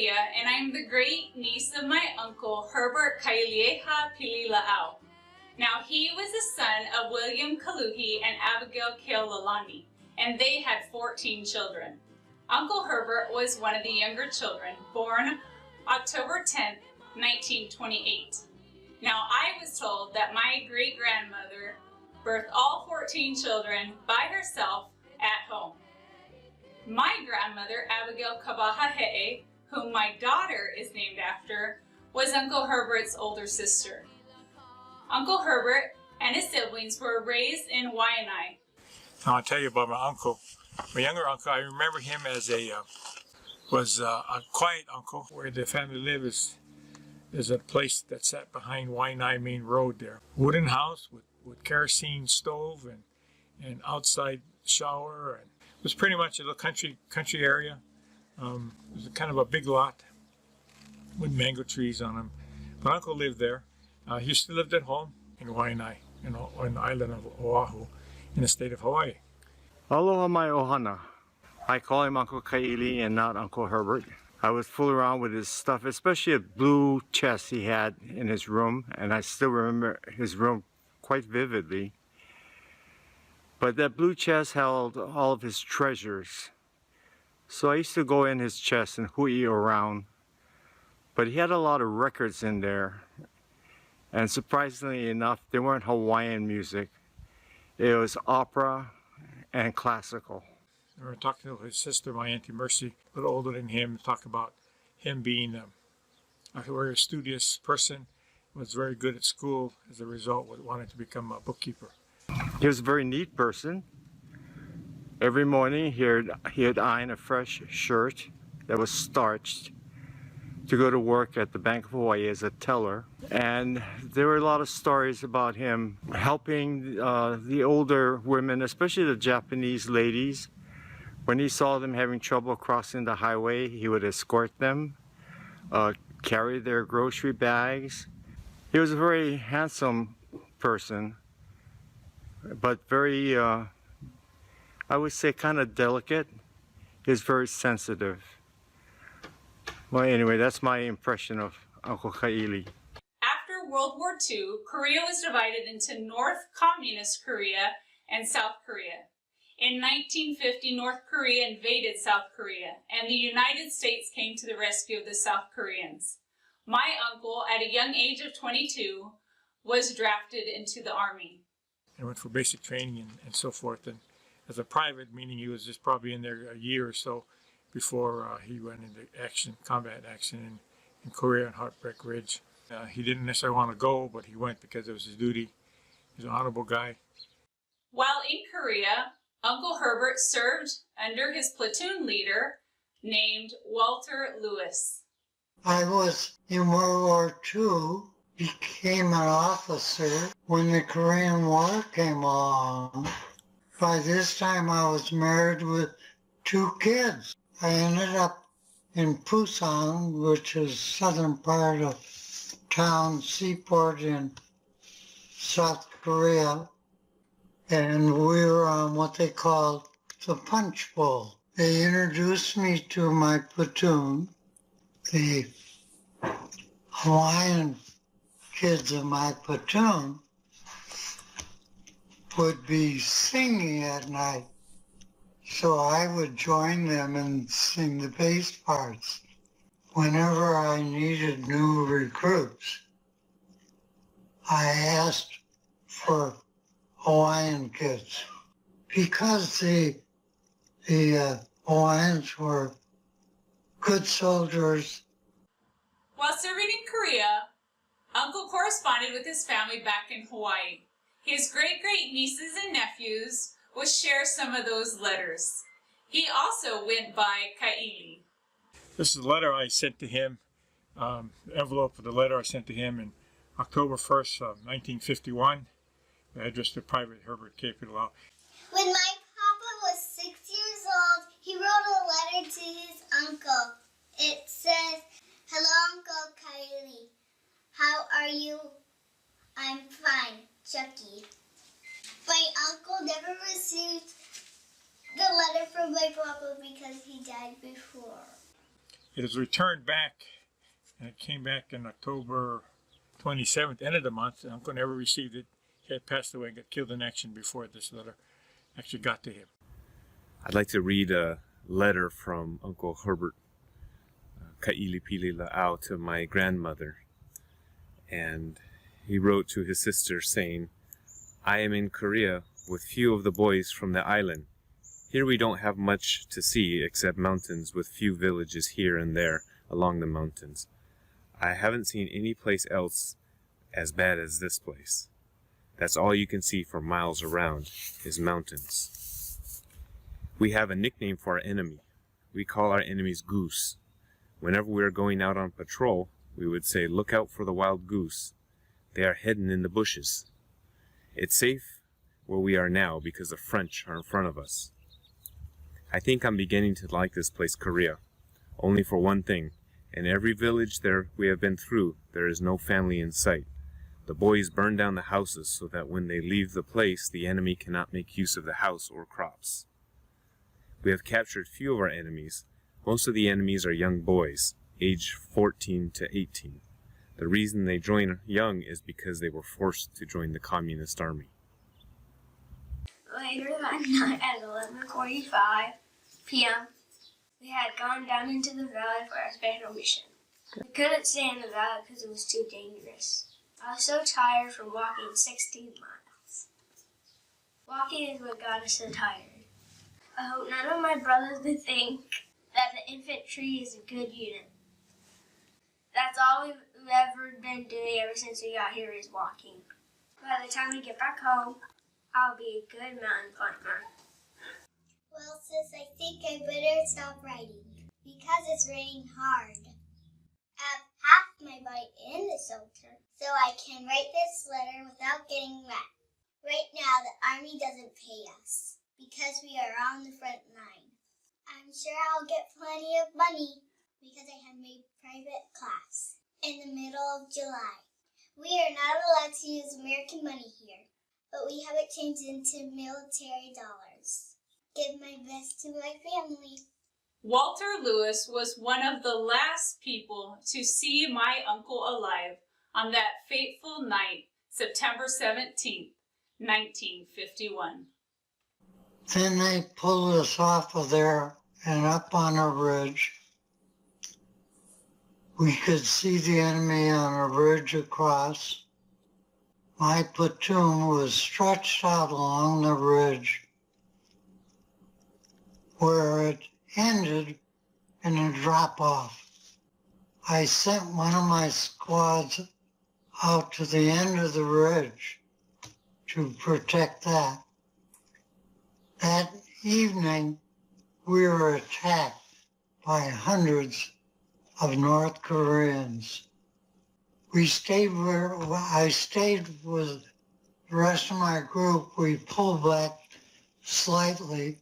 Julia, and I'm the great niece of my uncle, Herbert Pililaau. Now, he was the son of William Kaluhi and Abigail Keolalani, and they had 14 children. Uncle Herbert was one of the younger children, born October 10th, 1928. Now, I was told that my great-grandmother birthed all 14 children by herself at home. My grandmother, Abigail Kabahahe'e, whom my daughter is named after, was Uncle Herbert's older sister. Uncle Herbert and his siblings were raised in Hawaiian. Now I'll tell you about my uncle. My younger uncle, I remember him as a quiet uncle. Where the family lived is a place that sat behind Waianae Main Road there. Wooden house with kerosene stove and outside shower. And it was pretty much a little country area. It was kind of a big lot with mango trees on them. My uncle lived there. He used to live at home in Waianae, on the island of Oahu, in the state of Hawaii. Aloha mai ohana. I call him Uncle Kaili and not Uncle Herbert. I would fool around with his stuff, especially a blue chest he had in his room, and I still remember his room quite vividly. But that blue chest held all of his treasures. So I used to go in his chest and hui around. But he had a lot of records in there. And surprisingly enough, they weren't Hawaiian music. It was opera and classical. We were talking to his sister, my Auntie Mercy, a little older than him, talk about him being a very studious person, was very good at school, as a result wanted to become a bookkeeper. He was a very neat person. Every morning he'd iron a fresh shirt that was starched to go to work at the Bank of Hawaii as a teller. And there were a lot of stories about him helping the older women, especially the Japanese ladies. When he saw them having trouble crossing the highway, he would escort them, carry their grocery bags. He was a very handsome person, but very, I would say, kind of delicate. He was very sensitive. Well, anyway, that's my impression of Uncle Kaili. After World War II, Korea was divided into North Communist Korea and South Korea. In 1950, North Korea invaded South Korea, and the United States came to the rescue of the South Koreans. My uncle, at a young age of 22, was drafted into the Army. I went for basic training and so forth, and as a private, meaning he was just probably in there a year or so before he went into combat action in Korea on Heartbreak Ridge. He didn't necessarily want to go, but he went because it was his duty. He's an honorable guy. While in Korea, Uncle Herbert served under his platoon leader named Walter Lewis. I was in World War II, became an officer when the Korean War came along. By this time I was married with 2 kids. I ended up in Busan, which is southern part of town, seaport in South Korea. And we were on what they called the punch bowl. They introduced me to my platoon. The Hawaiian kids of my platoon would be singing at night. So I would join them and sing the bass parts. Whenever I needed new recruits, I asked for Hawaiian kids, because the Hawaiians were good soldiers. While serving in Korea, Uncle corresponded with his family back in Hawaii. His great-great-nieces and nephews would share some of those letters. He also went by Kaili. This is a letter I sent to him, the envelope of the letter I sent to him in October 1st, 1951. Addressed to Private Herbert K. Pililaau. When my papa was 6 years old, he wrote a letter to his uncle. It says, "Hello, Uncle Kylie. How are you?" "I'm fine, Chucky." My uncle never received the letter from my papa because he died before. It was returned back, and it came back in October 27th, end of the month. Uncle never received it. He had passed away and got killed in action before this letter actually got to him. I'd like to read a letter from Uncle Herbert, Kaili Pililaau, to my grandmother. And he wrote to his sister saying, I am in Korea with few of the boys from the island. Here we don't have much to see except mountains with few villages here and there along the mountains. I haven't seen any place else as bad as this place. That's all you can see for miles around is mountains. We have a nickname for our enemy. We call our enemies goose. Whenever we are going out on patrol, we would say, look out for the wild goose. They are hidden in the bushes. It's safe where we are now because the French are in front of us. I think I'm beginning to like this place, Korea, only for one thing. In every village there we have been through, there is no family in sight. The boys burn down the houses so that when they leave the place, the enemy cannot make use of the house or crops. We have captured few of our enemies. Most of the enemies are young boys, aged 14 to 18. The reason they join young is because they were forced to join the Communist Army. Later that night at 11:45 p.m., we had gone down into the valley for a special mission. We couldn't stay in the valley because it was too dangerous. I was so tired from walking 16 miles. Walking is what got us so tired. I hope none of my brothers would think that the infantry is a good unit. That's all we've ever been doing ever since we got here is walking. By the time we get back home, I'll be a good mountain climber. Well, sis, I think I better stop writing because it's raining hard. I have half my body in the shelter, so I can write this letter without getting wet. Right now, the army doesn't pay us because we are on the front line. I'm sure I'll get plenty of money because I have my private class in the middle of July. We are not allowed to use American money here, but we have it changed into military dollars. Give my best to my family. Walter Lewis was one of the last people to see my uncle alive on that fateful night, September 17th, 1951. Then they pulled us off of there and up on a ridge. We could see the enemy on a ridge across. My platoon was stretched out along the ridge where it ended in a drop-off. I sent one of my squads out to the end of the ridge to protect that. That evening, we were attacked by hundreds of North Koreans. I stayed with the rest of my group. We pulled back slightly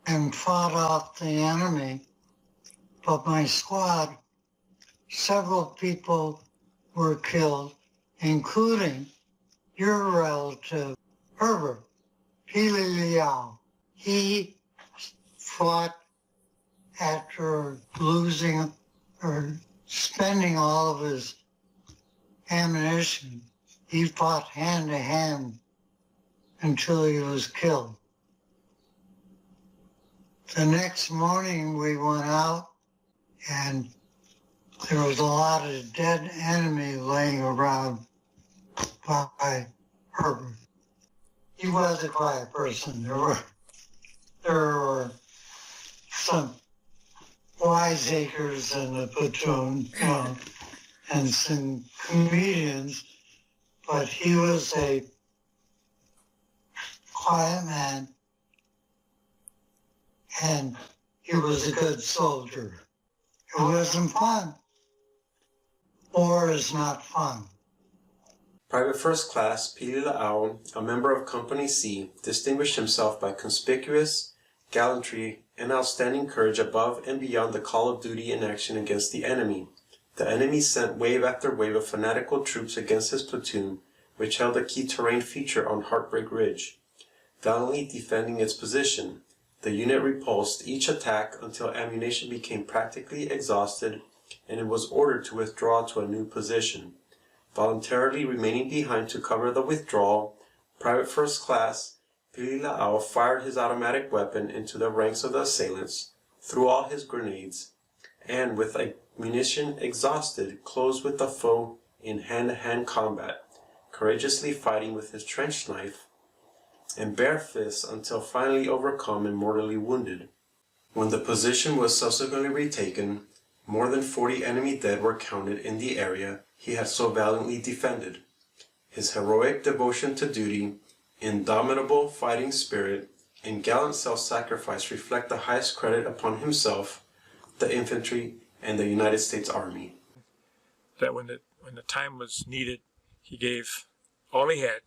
and fought off the enemy. But my squad, several people were killed, including your relative, Herbert, Pililaau. He fought after losing or spending all of his ammunition. He fought hand to hand until he was killed. The next morning we went out and there was a lot of dead enemy laying around by Herbert. He was a quiet person. There were some wiseacres in the platoon, and some comedians, but he was a quiet man, and he was a good soldier. It wasn't fun. War is not fun. Private First Class Pililaau, a member of Company C, distinguished himself by conspicuous gallantry and outstanding courage above and beyond the call of duty in action against the enemy. The enemy sent wave after wave of fanatical troops against his platoon, which held a key terrain feature on Heartbreak Ridge. Valiantly defending its position, The unit repulsed each attack until ammunition became practically exhausted, and it was ordered to withdraw to a new position. Voluntarily remaining behind to cover the withdrawal, Private First Class Pililaau fired his automatic weapon into the ranks of the assailants, threw all his grenades, and with ammunition exhausted, closed with the foe in hand-to-hand combat, courageously fighting with his trench knife and bare fists until finally overcome and mortally wounded. When the position was subsequently retaken, more than 40 enemy dead were counted in the area he had so valiantly defended. His heroic devotion to duty, indomitable fighting spirit, and gallant self-sacrifice reflect the highest credit upon himself, the infantry, and the United States Army. That when the time was needed, he gave all he had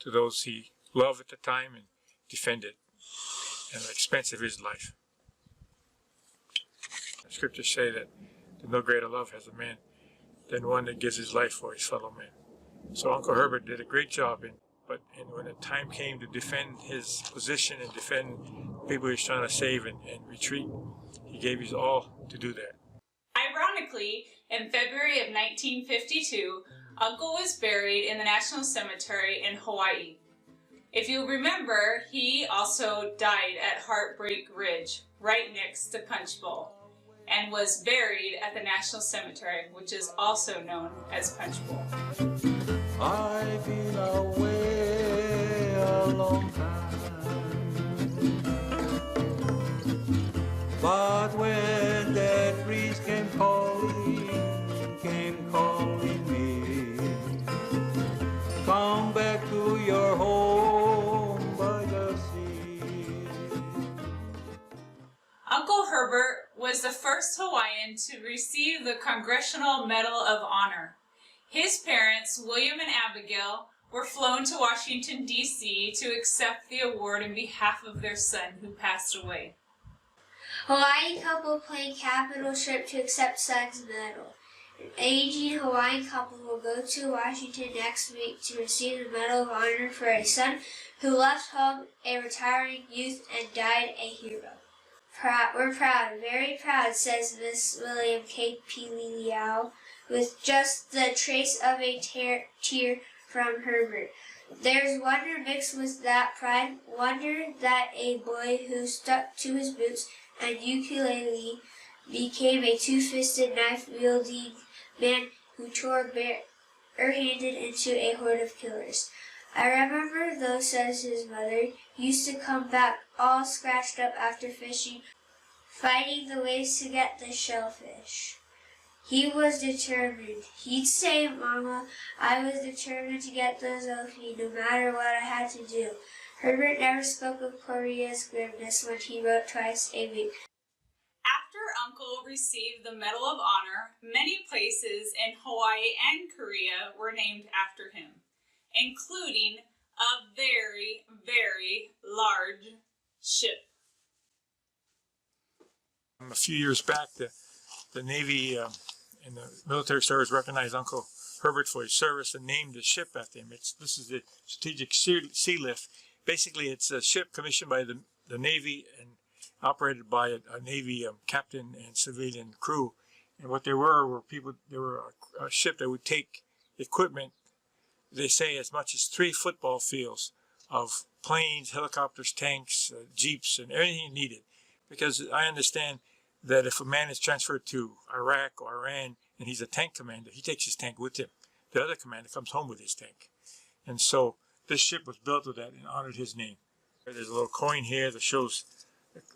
to those he loved at the time and defended at the expense of his life. The scriptures say that there's no greater love has a man than one that gives his life for his fellow man. So Uncle Herbert did a great job, but when the time came to defend his position and defend people he was trying to save and retreat, he gave his all to do that. Ironically, in February of 1952, Uncle was buried in the National Cemetery in Hawaii. If you'll remember, he also died at Heartbreak Ridge, right next to Punch Bowl, and was buried at the National Cemetery, which is also known as Punch Bowl. I've been away a long time, but when that breeze came calling me, come back to your home by the sea. Uncle Herbert was the first Hawaiian to receive the Congressional Medal of Honor. His parents, William and Abigail, were flown to Washington, D.C. to accept the award on behalf of their son who passed away. Hawaiian couple plane capital trip to accept son's medal. An aging Hawaiian couple will go to Washington next week to receive the Medal of Honor for a son who left home a retiring youth and died a hero. We're proud, very proud, says Miss William K. Pililaau, with just the trace of a tear from Herbert. There's wonder mixed with that pride, wonder that a boy who stuck to his boots and ukulele became a two-fisted, knife-wielding man who tore barehanded into a horde of killers. I remember, though, says his mother, used to come back all scratched up after fishing, fighting the waves to get the shellfish. He was determined. He'd say, Mama, I was determined to get those ofi, no matter what I had to do. Herbert never spoke of Korea's grimness when he wrote twice a week. After Uncle received the Medal of Honor, many places in Hawaii and Korea were named after him, including a very, very large ship. A few years back, the Navy and the military service recognized Uncle Herbert for his service and named the ship after him. This is the Strategic Sea Lift. Basically, it's a ship commissioned by the Navy and operated by a Navy captain and civilian crew. And what they were people. They were a ship that would take equipment, they say, as much as 3 football fields of planes, helicopters, tanks, jeeps, and everything needed. Because I understand that if a man is transferred to Iraq or Iran and he's a tank commander, he takes his tank with him. The other commander comes home with his tank. And so this ship was built with that and honored his name. There's a little coin here that shows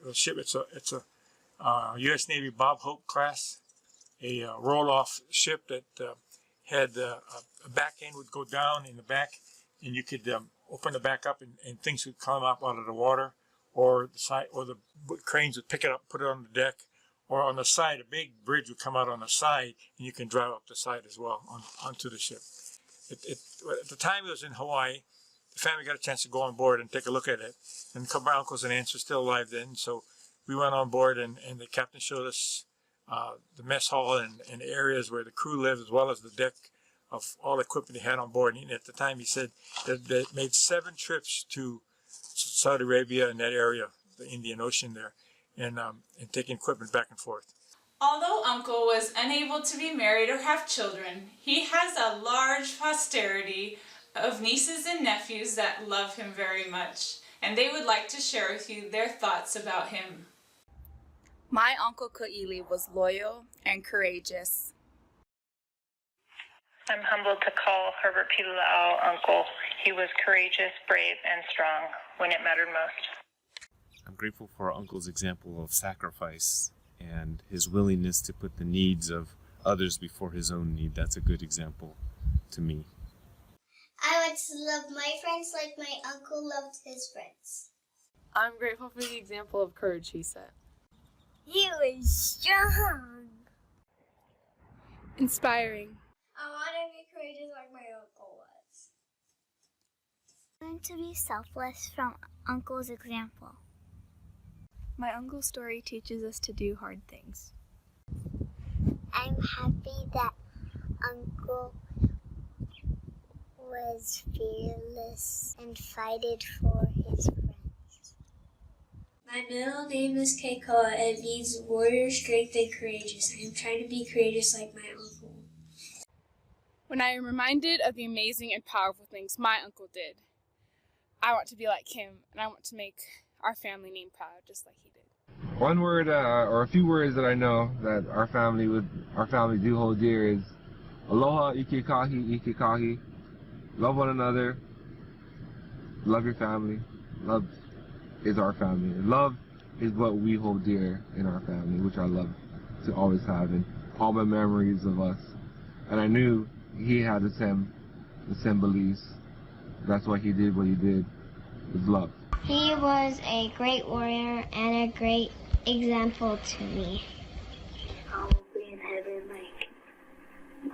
the ship. It's a U.S. Navy Bob Hope class, a roll-off ship that had a back end would go down in the back, and you could open the back up and things would come up out of the water, or the side, or the cranes would pick it up, put it on the deck, or on the side, a big bridge would come out on the side, and you can drive up the side as well onto the ship. At the time it was in Hawaii, the family got a chance to go on board and take a look at it. And a couple of my uncles and aunts were still alive then, so we went on board, and the captain showed us the mess hall and areas where the crew lived, as well as the deck of all the equipment they had on board. And at the time he said that they made 7 trips to Saudi Arabia and that area, the Indian Ocean there, and taking equipment back and forth. Although Uncle was unable to be married or have children, he has a large posterity of nieces and nephews that love him very much, and they would like to share with you their thoughts about him. My Uncle Ka'ili was loyal and courageous. I'm humbled to call Herbert Pililaau Uncle. He was courageous, brave, and strong when it mattered most. I'm grateful for our uncle's example of sacrifice and his willingness to put the needs of others before his own need. That's a good example to me. I want to love my friends like my uncle loved his friends. I'm grateful for the example of courage he set. He was strong. Inspiring. I want to be courageous like my uncle was. Learn to be selfless from Uncle's example. My uncle's story teaches us to do hard things. I'm happy that Uncle was fearless and fighted for his friends. My middle name is Keikoa. It means warrior, strength, and courageous. I am trying to be courageous like my uncle. When I am reminded of the amazing and powerful things my uncle did, I want to be like him, and I want to make our family name proud, just like he did. One word or a few words that I know that our family do hold dear is aloha, ikikahi, ikikahi. Love one another. Love your family. Love is our family. And love is what we hold dear in our family, which I love to always have in all my memories of us. And I knew he had the same beliefs. That's why he did what he did, with love. He was a great warrior and a great example to me. I'll be in heaven,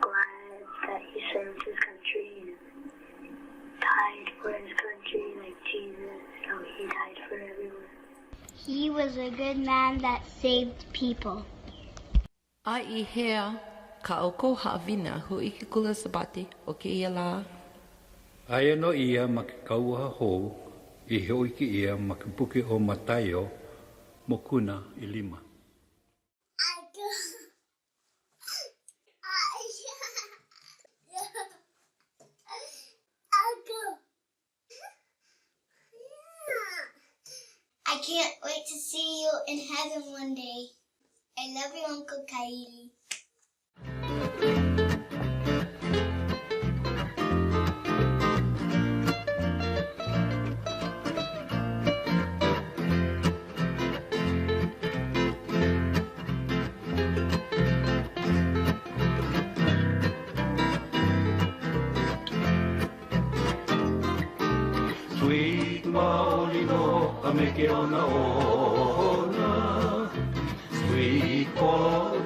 glad that he served his country and died for his country like Jesus, how he died for everyone. He was a good man that saved people. Ai hea ka oko ha'awina hu iki kula sabati o ke ia la. Aia no ia ma ke kauaha hou I hoiki ia ma ke puke o Mataio mokuna I 5. I can't wait to see you in heaven one day. I love you, Uncle Ka'ili. Sweet Maolino, a me ke ona ona. Sweet Paul.